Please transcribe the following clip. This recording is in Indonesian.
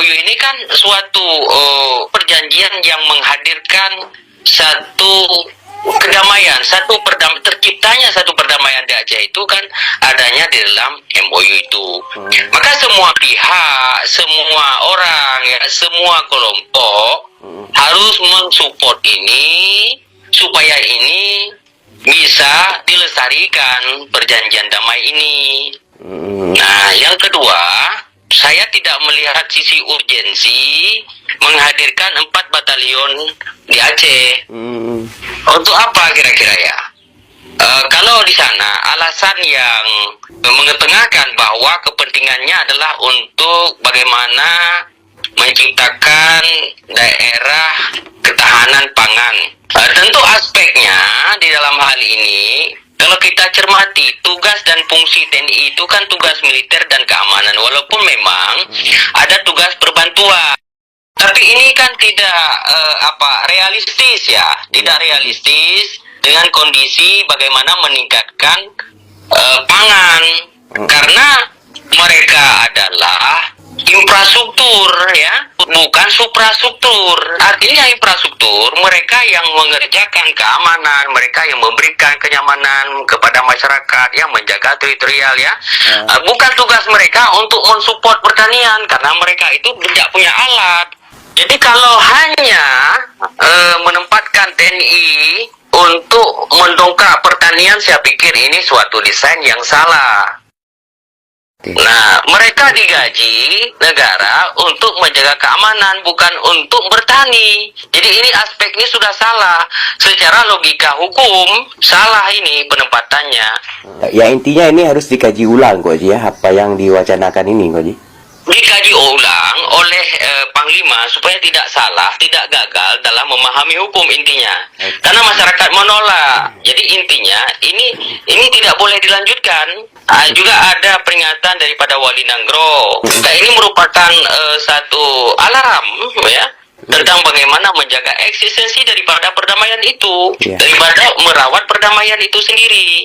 MOU ini kan suatu perjanjian yang menghadirkan satu kedamaian, terciptanya satu perdamaian di Aceh itu kan adanya di dalam MOU itu. Maka semua pihak, semua orang, ya, semua kelompok harus mensupport ini supaya ini bisa dilestarikan perjanjian damai ini. Nah, yang kedua, saya tidak melihat sisi urgensi menghadirkan 4 batalion di Aceh. Untuk apa kira-kira ya? Kalau di sana alasan yang mengetengahkan bahwa kepentingannya adalah untuk bagaimana menciptakan daerah ketahanan pangan. Tentu aspeknya di dalam hal ini, kalau kita cermati, tugas dan fungsi TNI itu kan tugas militer dan keamanan, walaupun memang ada tugas perbantuan. Tapi ini kan tidak realistis ya, tidak realistis dengan kondisi bagaimana meningkatkan pangan, karena mereka adalah infrastruktur ya, bukan suprastruktur. Artinya infrastruktur, mereka yang mengerjakan keamanan, mereka yang memberikan kenyamanan kepada masyarakat, yang menjaga teritorial ya. Bukan tugas mereka untuk mensupport pertanian, karena mereka itu tidak punya alat. Jadi kalau hanya menempatkan TNI untuk mendongkrak pertanian, saya pikir ini suatu desain yang salah. Nah, mereka digaji negara untuk menjaga keamanan, bukan untuk bertani. Jadi ini aspeknya sudah salah. Secara logika hukum, salah ini penempatannya. Ya intinya ini harus dikaji ulang kok Ji ya, apa yang diwacanakan ini kok Ji. Dikaji ulang oleh Panglima supaya tidak salah, tidak gagal dalam memahami hukum intinya. Karena masyarakat menolak. Jadi intinya ini tidak boleh dilanjutkan. Juga ada peringatan daripada Wali Nanggro. Nah, ini merupakan satu alarm ya tentang bagaimana menjaga eksistensi daripada perdamaian itu, daripada merawat perdamaian itu sendiri.